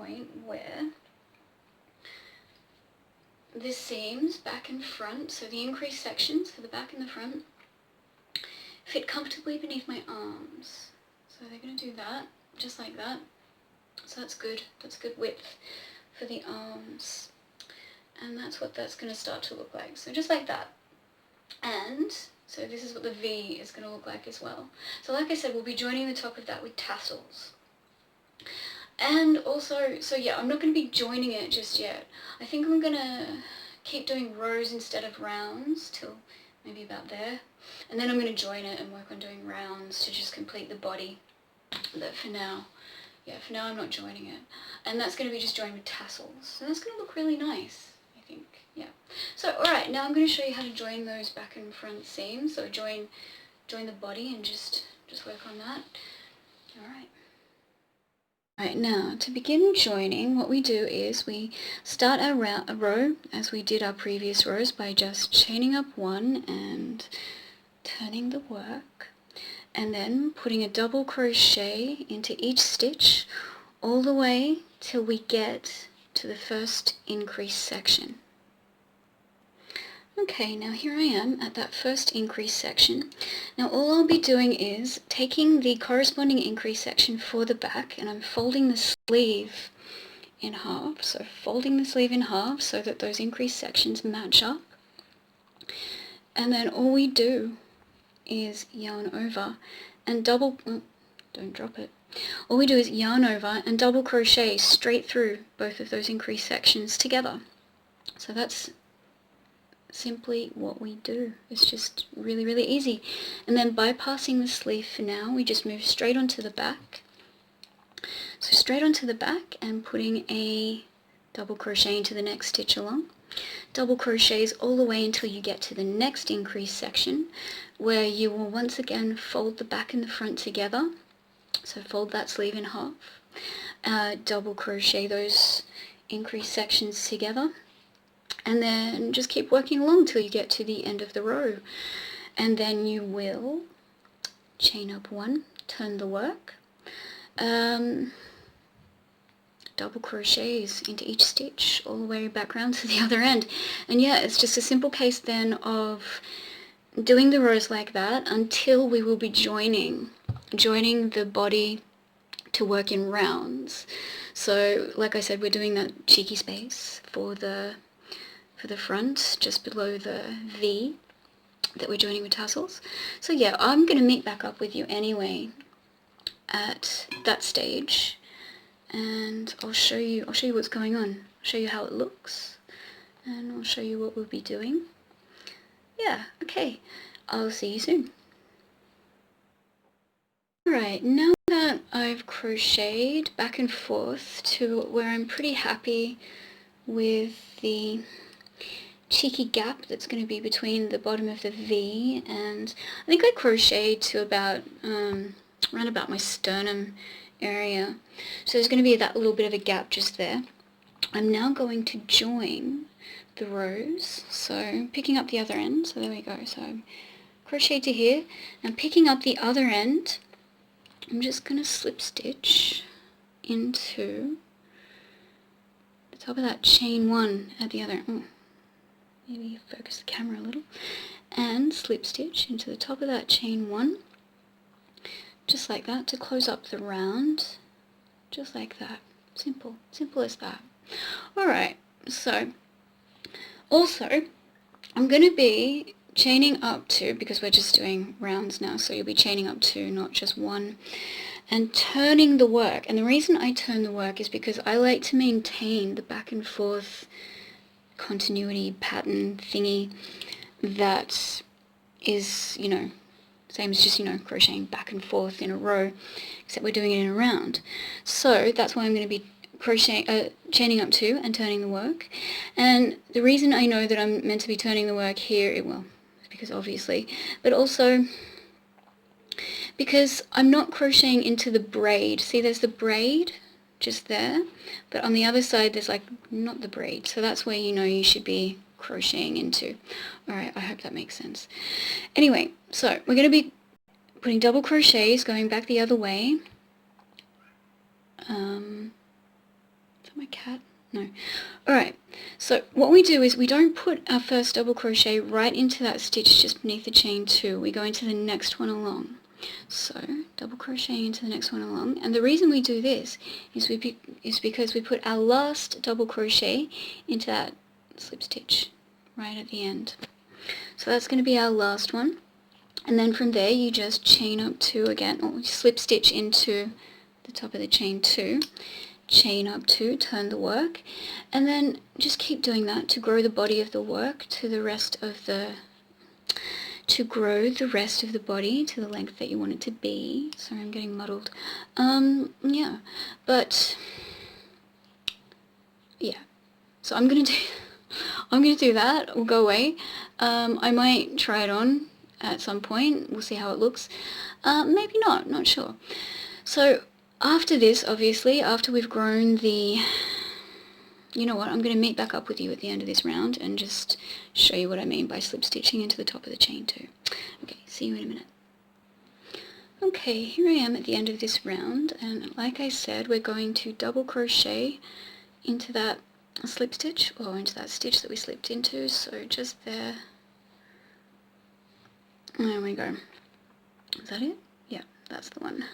point where the seams back and front, so the increased sections for the back and the front, fit comfortably beneath my arms. So they're going to do that, just like that. So that's good width for the arms. And that's what that's going to start to look like. So just like that. And so this is what the V is going to look like as well. So like I said, we'll be joining the top of that with tassels. And also, so yeah, I'm not going to be joining it just yet. I think I'm going to keep doing rows instead of rounds till maybe about there. And then I'm going to join it and work on doing rounds to just complete the body. But for now, yeah, for now I'm not joining it. And that's going to be just joined with tassels. So that's going to look really nice, I think, yeah. So alright, now I'm going to show you how to join those back and front seams. So join the body and just work on that. Alright. Alright, now to begin joining, what we do is we start a row as we did our previous rows by just chaining up one and turning the work, and then putting a double crochet into each stitch all the way till we get to the first increased section. Okay, now here I am at that first increase section. Now all I'll be doing is taking the corresponding increase section for the back, and I'm folding the sleeve in half. So folding the sleeve in half so that those increased sections match up. And then all we do is yarn over and double, don't drop it. All we do is yarn over and double crochet straight through both of those increased sections together. So that's simply what we do. It's just really, really easy. And then bypassing the sleeve for now, we just move straight onto the back. So straight onto the back and putting a double crochet into the next stitch along. Double crochets all the way until you get to the next increase section, where you will once again fold the back and the front together. So fold that sleeve in half. Double crochet those increase sections together. And then just keep working along till you get to the end of the row. And then you will chain up one, turn the work, double crochets into each stitch all the way back round to the other end. And yeah, it's just a simple case then of doing the rows like that until we will be joining the body to work in rounds. So like I said, we're doing that cheeky space for the front, just below the V that we're joining with tassels. So yeah, I'm going to meet back up with you anyway at that stage, and I'll show you what's going on. I'll show you how it looks, and I'll show you what we'll be doing. Yeah, okay, I'll see you soon. Alright, now that I've crocheted back and forth to where I'm pretty happy with the cheeky gap that's going to be between the bottom of the V, and I think I crocheted to about around about my sternum area, so there's going to be that little bit of a gap just there. I'm now going to join the rows, so picking up the other end, so there we go, so crochet to here, and picking up the other end, I'm just going to slip stitch into the top of that chain one at the other end. Maybe focus the camera a little, and slip stitch into the top of that chain one, just like that, to close up the round, just like that. Simple as that. Alright, so also I'm going to be chaining up to, because we're just doing rounds now, so you'll be chaining up to, not just one, and turning the work. And the reason I turn the work is because I like to maintain the back and forth continuity pattern thingy that is, you know, same as just, you know, crocheting back and forth in a row, except we're doing it in a round. So that's why I'm going to be chaining up to and turning the work. And the reason I know that I'm meant to be turning the work here, well, it's because obviously, but also because I'm not crocheting into the braid. See, there's the braid just there, but on the other side there's like not the braid, so that's where you know you should be crocheting into. Alright, I hope that makes sense. Anyway, so we're going to be putting double crochets going back the other way. My cat? No. Alright, so what we do is we don't put our first double crochet right into that stitch just beneath the chain 2. We go into the next one along. So double crochet into the next one along, and the reason we do this is because we put our last double crochet into that slip stitch right at the end. So that's going to be our last one, and then from there you just chain up 2 again, or slip stitch into the top of the chain 2, chain up 2, turn the work, and then just keep doing that to grow the body of the work to the rest of the body to the length that you want it to be. Sorry, I'm getting muddled. Yeah, but yeah, so I'm gonna do that. We'll go away. I might try it on at some point. We'll see how it looks. Maybe not sure. So after this, obviously, after we've grown the, you know what, I'm going to meet back up with you at the end of this round and just show you what I mean by slip stitching into the top of the chain 2. Okay, see you in a minute. Okay, here I am at the end of this round, and like I said, we're going to double crochet into that slip stitch, or into that stitch that we slipped into, so just there. There we go. Is that it? Yeah, that's the one.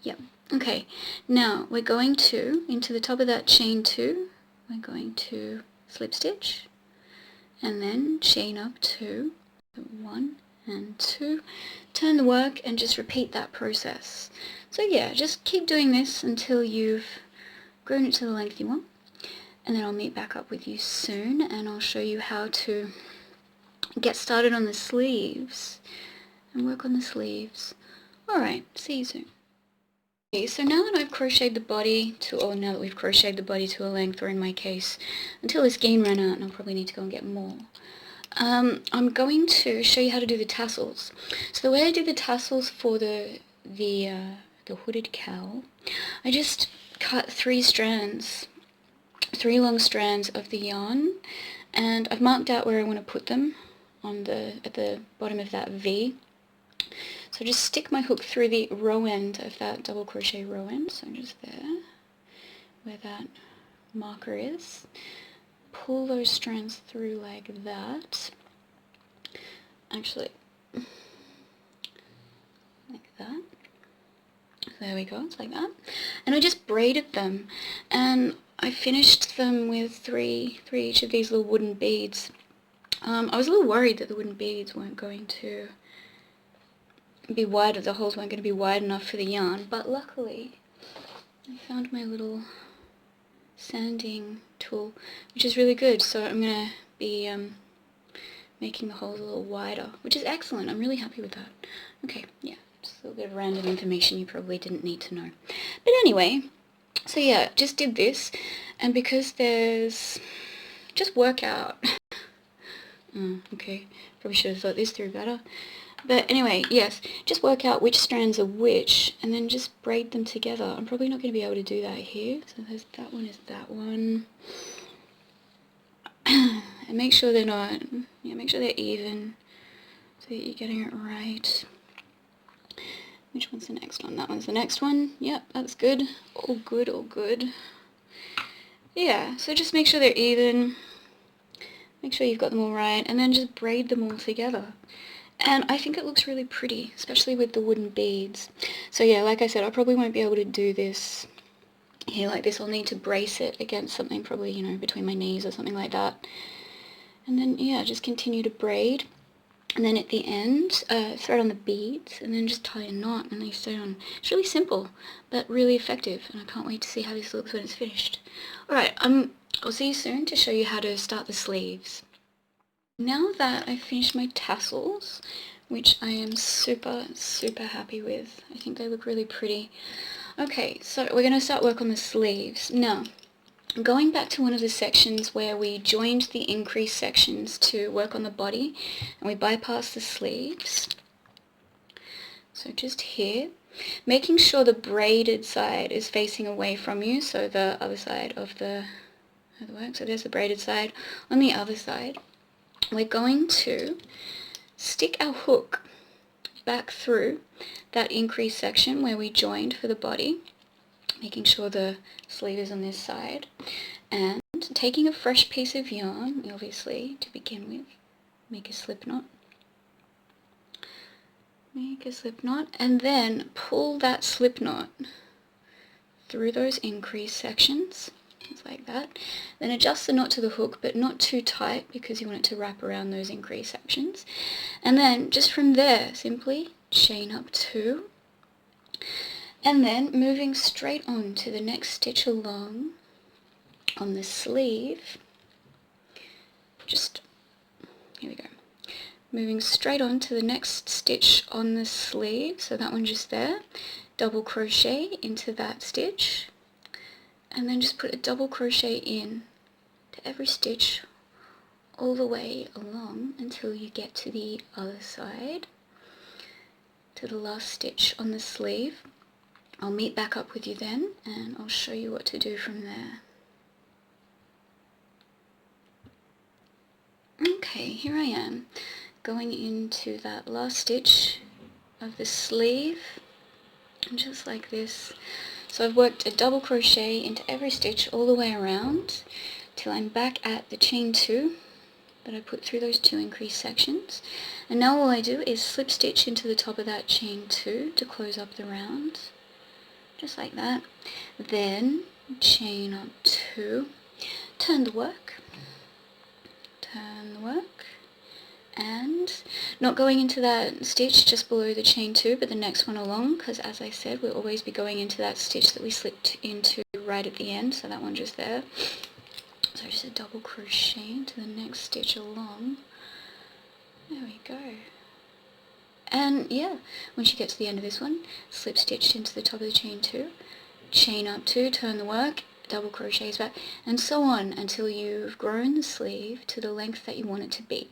Yep. Okay, now we're going to, into the top of that chain 2, we're going to slip stitch, and then chain up 2, 1 and 2, turn the work, and just repeat that process. So yeah, just keep doing this until you've grown it to the length you want, and then I'll meet back up with you soon, and I'll show you how to get started on the sleeves, and work on the sleeves. Alright, see you soon. Okay, so now that I've crocheted the body to, or now that we've crocheted the body to a length, or in my case, until the skein ran out, and I'll probably need to go and get more, I'm going to show you how to do the tassels. So the way I do the tassels for the hooded cowl, I just cut 3 long strands of the yarn, and I've marked out where I want to put them on at the bottom of that V. So just stick my hook through the row end of that double crochet row end, so just there, where that marker is. Pull those strands through like that. Actually, like that. There we go, it's like that. And I just braided them, and I finished them with three each of these little wooden beads. I was a little worried that the wooden beads weren't going to be wide, the holes weren't going to be wide enough for the yarn, but luckily I found my little sanding tool, which is really good, so I'm going to be making the holes a little wider, which is excellent. I'm really happy with that. Okay, yeah, just a little bit of random information you probably didn't need to know. But anyway, so yeah, just did this, and because there's just work out. Okay, probably should have thought this through better. But anyway, yes, just work out which strands are which, and then just braid them together. I'm probably not going to be able to do that here. So there's that one is that one. And make sure they're not, yeah, make sure they're even, so that you're getting it right. Which one's the next one? That one's the next one. Yep, that's good. All good, all good. Yeah, so just make sure they're even. Make sure you've got them all right, and then just braid them all together. And I think it looks really pretty, especially with the wooden beads. So yeah, like I said, I probably won't be able to do this here like this. I'll need to brace it against something, probably, you know, between my knees or something like that. And then, yeah, just continue to braid. And then at the end, thread on the beads, and then just tie a knot, and they stay on. It's really simple, but really effective, and I can't wait to see how this looks when it's finished. Alright, I'll see you soon to show you how to start the sleeves. Now that I've finished my tassels, which I am super, super happy with, I think they look really pretty. Okay, so we're going to start work on the sleeves. Now, going back to one of the sections where we joined the increased sections to work on the body, and we bypassed the sleeves. So just here, making sure the braided side is facing away from you, so the other side of the work. So there's the braided side. On the other side, we're going to stick our hook back through that increased section where we joined for the body, making sure the sleeve is on this side, and taking a fresh piece of yarn, obviously, to begin with, make a slip knot. Make a slip knot, and then pull that slip knot through those increase sections, just like that. Then adjust the knot to the hook, but not too tight because you want it to wrap around those increase sections. And then just from there, simply chain up 2, and then moving straight on to the next stitch along on the sleeve, just, here we go, moving straight on to the next stitch on the sleeve, so that one just there, double crochet into that stitch, and then just put a double crochet in to every stitch all the way along until you get to the other side, to the last stitch on the sleeve. I'll meet back up with you then, and I'll show you what to do from there. Okay, here I am, going into that last stitch of the sleeve, just like this. So I've worked a double crochet into every stitch all the way around till I'm back at the chain 2 that I put through those 2 increased sections. And now all I do is slip stitch into the top of that chain 2 to close up the round, just like that. Then chain up 2, turn the work, and not going into that stitch just below the chain 2, but the next one along, because as I said, we'll always be going into that stitch that we slipped into right at the end, so that one just there. So just a double crochet into the next stitch along. There we go. And yeah, once you get to the end of this one, slip stitch into the top of the chain 2, chain up 2, turn the work, double crochets back, and so on until you've grown the sleeve to the length that you want it to be.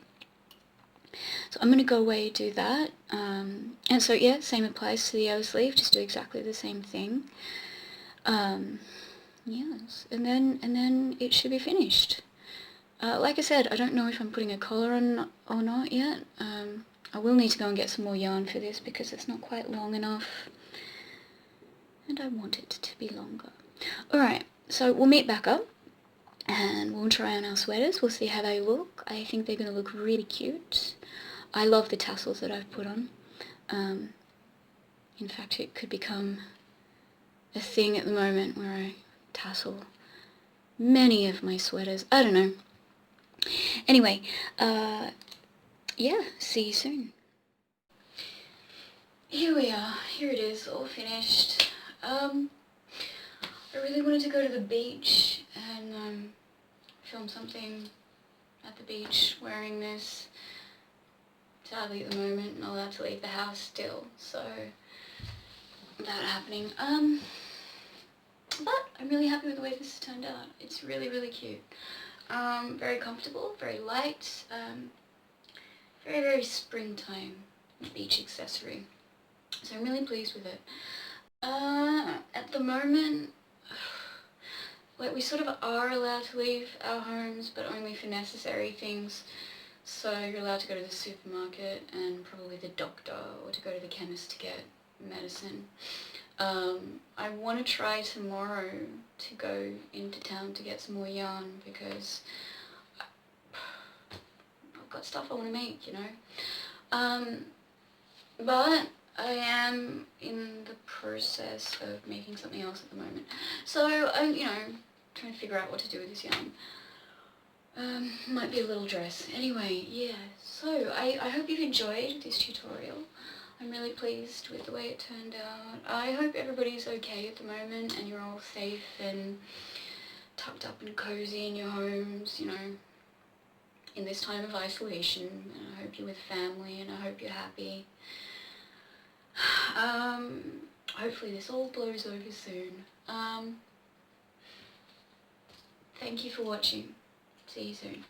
So I'm going to go away and do that, and so yeah, same applies to the other sleeve, just do exactly the same thing. Yes, and then it should be finished. Like I said, I don't know if I'm putting a collar on or not yet. I will need to go and get some more yarn for this because it's not quite long enough, and I want it to be longer. Alright, so we'll meet back up and we'll try on our sweaters. We'll see how they look. I think they're going to look really cute. I love the tassels that I've put on. In fact, it could become a thing at the moment where I tassel many of my sweaters. I don't know. Anyway, yeah, see you soon. Here we are. Here it is, all finished. I really wanted to go to the beach and film something at the beach wearing this. Sadly at the moment not allowed to leave the house still, so that happening. But I'm really happy with the way this has turned out. It's really, really cute. Very comfortable, very light, very, very springtime beach accessory. So I'm really pleased with it. At the moment, like, we sort of are allowed to leave our homes, but only for necessary things. So you're allowed to go to the supermarket and probably the doctor, or to go to the chemist to get medicine. I want to try tomorrow to go into town to get some more yarn because I've got stuff I want to make, you know. But I am in the process of making something else at the moment. So I'm, you know, trying to figure out what to do with this yarn. Might be a little dress. Anyway, yeah, so I hope you've enjoyed this tutorial. I'm really pleased with the way it turned out. I hope everybody's okay at the moment and you're all safe and tucked up and cozy in your homes, you know, in this time of isolation. And I hope you're with family and I hope you're happy. Hopefully this all blows over soon. Thank you for watching. See you soon.